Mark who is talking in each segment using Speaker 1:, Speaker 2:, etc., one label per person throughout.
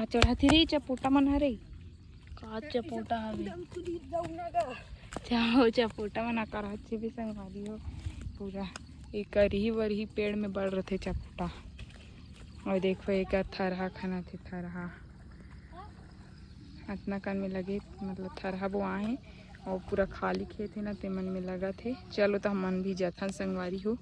Speaker 1: का चढ़ाती रे चपोटा मना रे का चपोटा हवे चाहो चपोटा मना कर अच्छे भी संगवारी हो पूरा एक करही वरही पेड़ में बढ़ रहे थे चपोटा। और देखो एक थरहा खाना थे थरहा इतना कन में लगे मतलब थरहा बोआ है और पूरा खाली खेत है ना ते मन में लगा थे। चलो तो मन भी जाथन संगवारी हो।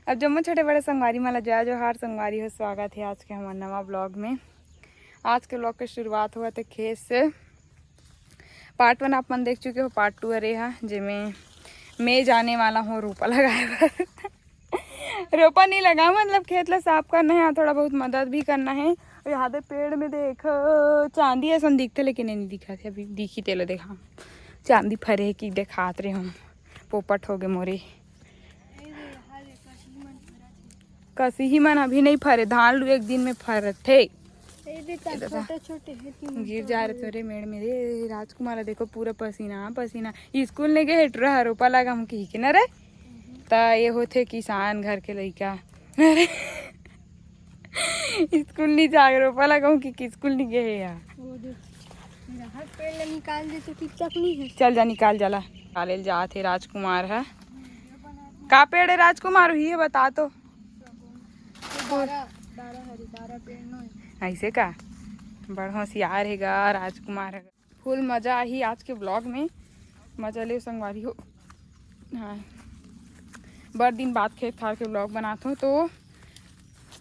Speaker 1: अब जम्मू छोटे बड़े संगवारी माला जय जोहार संगवारी हो। स्वागत है आज के हमारे नवा ब्लॉग में। आज के ब्लॉग की शुरुआत हुआ थे खेत से। पार्ट 1 आप मन देख चुके हो, पार्ट 2 अरे है जिसमें मैं जाने वाला हूँ रोपा लगाए रोपा नहीं लगा मतलब खेत ला साफ करना है, थोड़ा बहुत मदद भी करना है। और यहाँ पे पेड़ में देख चांदी ऐसा दिखते लेकिन नहीं दिखा थे, अभी दिखी तेलो देखा चांदी फरे की देखात रहे हम पोपट हो गए मोरे। कसी ही मन अभी नहीं फरे, धान लू एक दिन में फर थे
Speaker 2: छोटे छोटे
Speaker 1: गिर जा रहे थे मेड़ में रे। राजकुमार देखो पूरा पसीना पसीना। स्कूल नहीं गए रहा रोपा लगा हम की न रे ता ये होते किसान घर के लड़का स्कूल नहीं जा रोपा लगा कि स्कूल नहीं गए यार।
Speaker 2: निकाल दे तो ठीक तक नहीं है।
Speaker 1: चल जा निकाल जाला काले जा थे राजकुमार है का पेड़ है राजकुमार ही है बता तो ऐसे का बड़ होशियार हैगा राजकुमार है। फुल मजा आई आज के ब्लॉग में, मजा ले संगवारी हो। हाँ बड़ दिन बाद खेत खार के ब्लॉग बनाता हूँ तो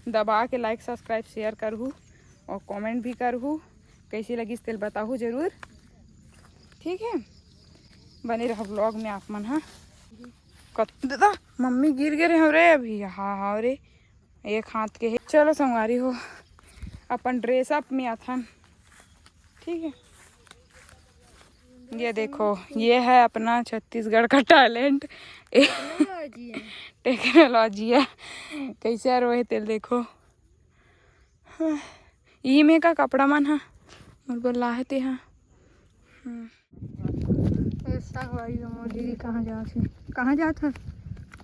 Speaker 1: दबा के लाइक सब्सक्राइब शेयर करहूँ और कमेंट भी करहूँ। कैसी लगी तेल बताहूँ जरूर, ठीक है। बने रहो ब्लॉग में आप मन। हाँ दादा मम्मी गिर गए हो रे अभी। हाँ हाँ रे एक हाथ के है। चलो संगवारी हो अपन ड्रेस अप में आथन, ठीक है। ये देखो ये है अपना छत्तीसगढ़ का टैलेंट टेक्नोलॉजी है कैसे रोहे तेल देखो। ई में का कपड़ा मन है मोर बोल लाहते हैं। दीदी कहाँ जात है?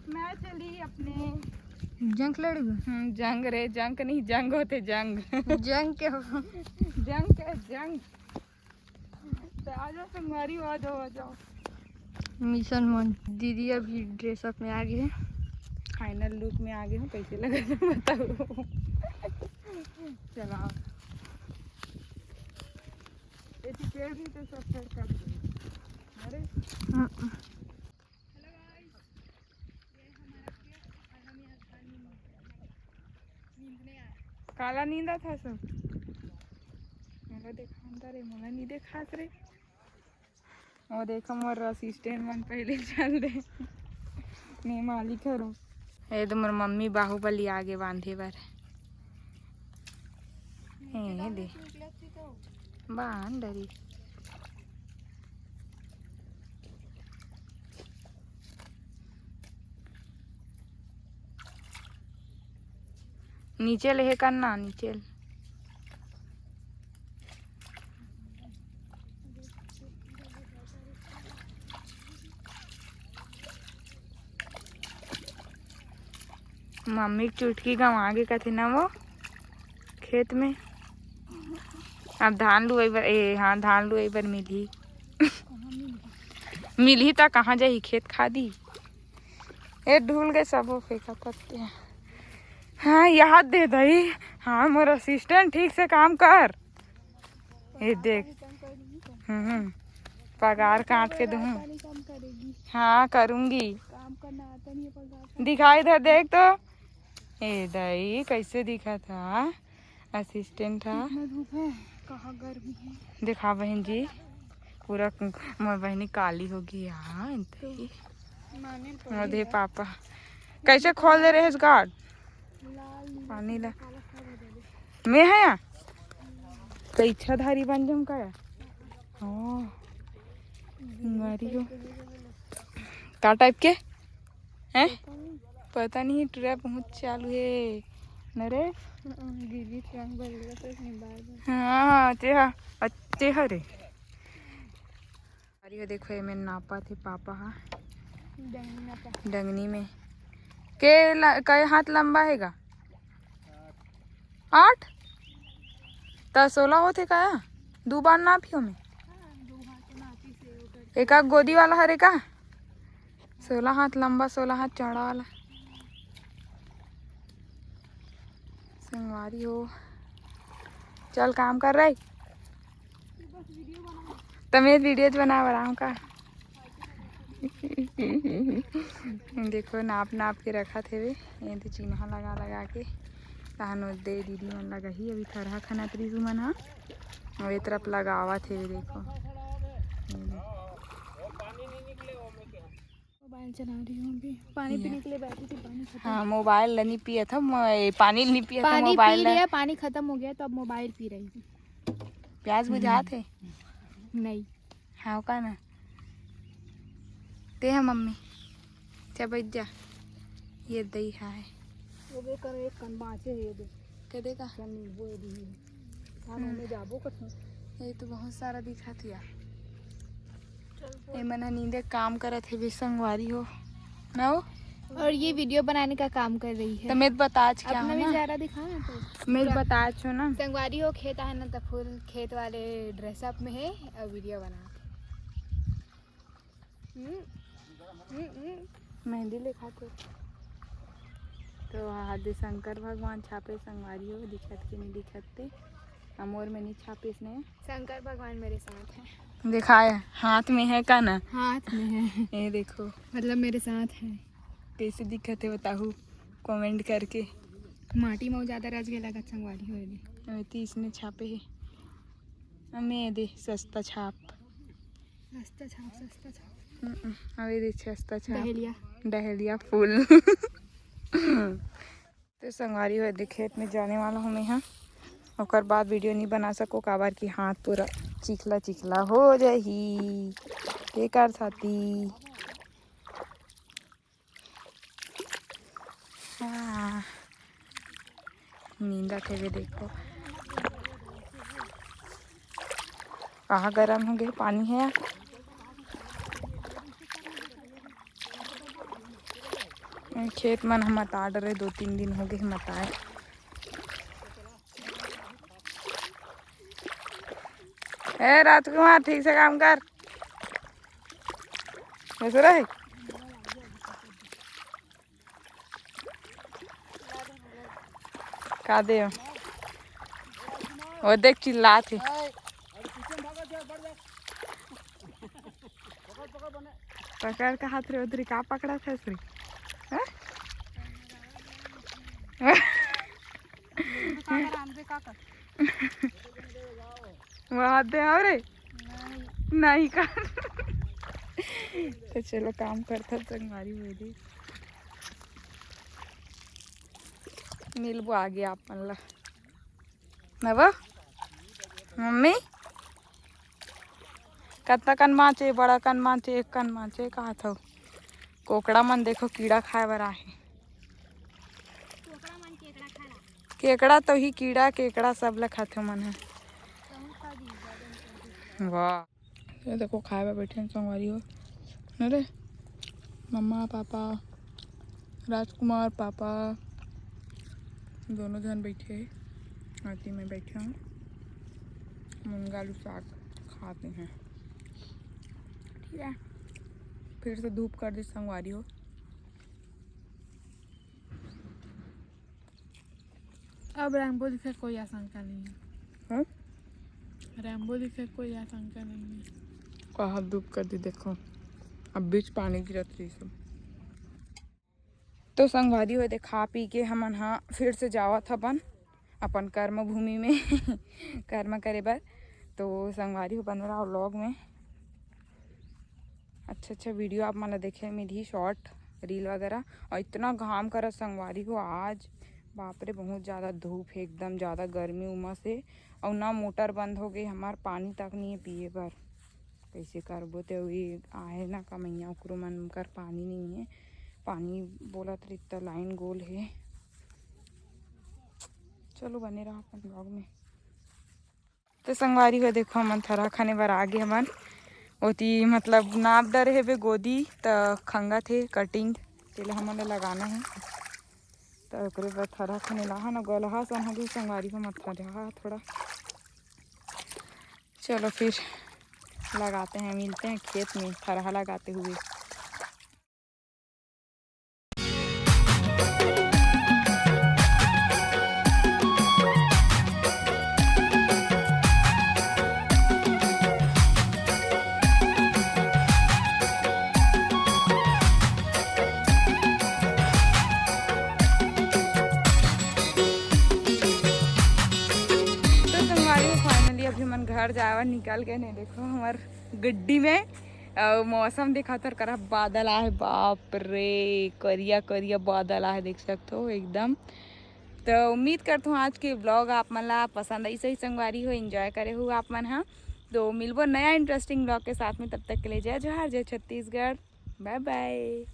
Speaker 1: मैं चली अपने
Speaker 2: जंक लड़ी
Speaker 1: जंग रे जंग नहीं जंग होते जंग
Speaker 2: जंग के
Speaker 1: जंग तो आ जाओ संगवारी आ जाओ।
Speaker 2: मिशन मन दीदी अभी ड्रेसअप में आ गए हैं,
Speaker 1: फाइनल लुक में आ गए हूँ। कैसे लगा था बताओ चलाओ पेड़ भी तो सब फेर कर दे। अरे काला नींदा था सब मोला देखा रे मोला नहीं देखा रे। और देखो मोर असिस्टेंट मन पहले चल दे नहीं मालिक हरो ए तो मोर मम्मी बाहुबली आगे बांधे बर ए दे बांध डरी। नीचे ले करना नीचे मम्मी की चुटकी गाँव आगे का थे ना वो खेत में। अब धान लुआई बर हाँ धान लुआई बर मिली मिली तो कहाँ जाही खेत खादी ए ढूल गए सब वो फेंका करते हैं। हाँ याद दे दई। हाँ मोर असिस्टेंट ठीक से काम कर। ये देख पगार काट के दूँ। हाँ करूँगी दिखाई इधर देख तो ए दई कैसे दिखा था असिस्टेंट था। देखा बहन जी पूरा मोर बहनी काली होगी। हाँ दे पापा कैसे खोल दे रहे गार्ड पानी ला मैं है यहाँ तो इच्छाधारी बन जाऊँ का हाँ का टाइप के हैं पता नहीं ट्रैप बहुत चालू है न रे। हाँ अच्छे हरे अरे देखो ये मैं नापा थे पापा। हाँ डंगनी में के हाथ लंबा हैगा 8 तो 16 होते का 2 बार ना पियो में एक गोदी वाला हरे का 16 हाथ लंबा 16 हाथ चौड़ा वाला संगवारी हो। चल काम कर रहे तमें वीडियो बना रहा का देखो नाप नाप के रखा थे वे ये तो चिन्हा लगा लगा के तहनो दे दीदी मन लगा ही अभी थरहा खाना त्रिजु मन हा और ये तरफ लगावा थे वे देखो
Speaker 2: मोबाइल चला रही हूँ अभी पानी पीने के लिए बैठी थी पानी खत्म
Speaker 1: हाँ मोबाइल नहीं पिया था पानी नहीं पिया था
Speaker 2: पानी
Speaker 1: मोबाइल
Speaker 2: पी लिया पानी खत्म हो गया तो अब मोबाइल पी रही थी।
Speaker 1: प्याज बुझा थे
Speaker 2: नहीं
Speaker 1: हाँ का ना ते है मम्मी चा बैठ जा ये दही है
Speaker 2: वो बे कर एक कन बाँचे ये दे
Speaker 1: कदे का
Speaker 2: कन वो दी खाने में जाबो कठो
Speaker 1: ये तो बहुत सारा दिखा थी यार ये मना नींदे काम करत है भी संगवारी हो ना हो
Speaker 2: और ये वीडियो बनाने का काम कर रही है
Speaker 1: तो मैं बता आज क्या
Speaker 2: अपना
Speaker 1: है
Speaker 2: भी
Speaker 1: ना
Speaker 2: ज़्यादा दिखा ना तो
Speaker 1: मैं बता छो ना
Speaker 2: संगवारी हो खेत है ना तो फुल खेत वाले ड्रेसअप में है और वीडियो बना
Speaker 1: मेहंदी लिखा थे तो आदि शंकर भगवान छापे संगवारी हो दिखत के नहीं दिखत थे अमोर में नहीं छापे इसने
Speaker 2: शंकर भगवान मेरे साथ है
Speaker 1: दिखाया हाथ में है का ना
Speaker 2: हाथ में है
Speaker 1: ये देखो
Speaker 2: मतलब मेरे साथ है
Speaker 1: कैसे दिखत है बताओ कमेंट करके
Speaker 2: माटी में ज़्यादा रच गया लगा संगवारी हो
Speaker 1: अमित इसने छापे है हमें दे सस्ता छाप
Speaker 2: सस्ता छाप
Speaker 1: अभी दे सस्ता छाप
Speaker 2: दहलिया
Speaker 1: डहलिया फूल तो संगवारी हो दे खेत में जाने वाला हूँ मैं यहाँ और बाद वीडियो नहीं बना सको काबर की हाथ पूरा चिखला चिखला हो जाही के कर साथी हाँ नींदा थे वे देखो कहाँ गर्म हो गए पानी है खेत मन हम मता डरे 2-3 दिन हो गए मताए ए राजकुमार ठीक से काम कर कैसे रहे का दे वो देख चिल्ला थे पकड़ का हाथ रे उधरी का पकड़ा था श्री वहाँ दे आओ रे नहीं का तो चलो काम करता संगवारी हुई थी मिलबो आ गया अपन ला नव मम्मी कत्ता कन माचे बड़ा कन माचे एक कन माचे कहा था कोकड़ा मन देखो कीड़ा खाए बर आहे केकड़ा तो ही कीड़ा केकड़ा सब ला खाते मन है वाह ये देखो खाए बर बैठे संगवारी हो अरे मम्मा पापा राजकुमार पापा दोनों जन बैठे हैं आती में बैठे हूँ मूंगा आलू साग खाते हैं ठीक है फिर से धूप कर दी संगवारी हो
Speaker 2: अब रैम्बो दिखे कोई आशंका नहीं है
Speaker 1: हाँ
Speaker 2: रैम्बो दिखे कोई आशंका नहीं है
Speaker 1: कहाँ धूप कर दी देखो अब बीच पानी गिरत रही सब तो संगवारी हो दे खा पी के हमन हाँ फिर से जावत अपन अपन कर्म भूमि में कर्म करे बर तो संगवारी हो बन रहा व्लॉग में अच्छा वीडियो आप मन देखे मिली शॉर्ट रील वगैरह और इतना घाम कर संगवारी हो आज बाप रे बहुत ज़्यादा धूप है एकदम ज़्यादा गर्मी उमस है और ना मोटर बंद हो गई हमार पानी तक नहीं है पिए बर कैसे करबो तो ये आए ना कमैया ओकरो मन कर पानी नहीं है पानी बोला तो इतना लाइन गोल है चलो बने रहा अपन ब्लॉग में तो संगवारी हो देखो हमन थरा खाने बर आगे हमन ओती मतलब नाप डर है वे गोदी तो खंगा थे कटिंग चलो हमन लगाना है तो ओकरे बाद थरा खने लाहा न गलहा सन हो गई संगवारी को मत रहा थोड़ा। चलो फिर लगाते हैं, मिलते हैं खेत में थरहा लगाते हुए। अभी हम घर जावा निकल गए ने, देखो हमार गड्डी में मौसम देखा तर करा बादल आए, बाप रे करिया करिया बादल आए, देख सकते हो एकदम। तो उम्मीद करता हूँ आज के ब्लॉग आप मन ला पसंद आई, सही संगवारी हो, एंजॉय करे हो आप मन। हाँ तो मिलबो नया इंटरेस्टिंग ब्लॉग के साथ में, तब तक के लिए जय जोहार, जय छत्तीसगढ़, बाय बाय।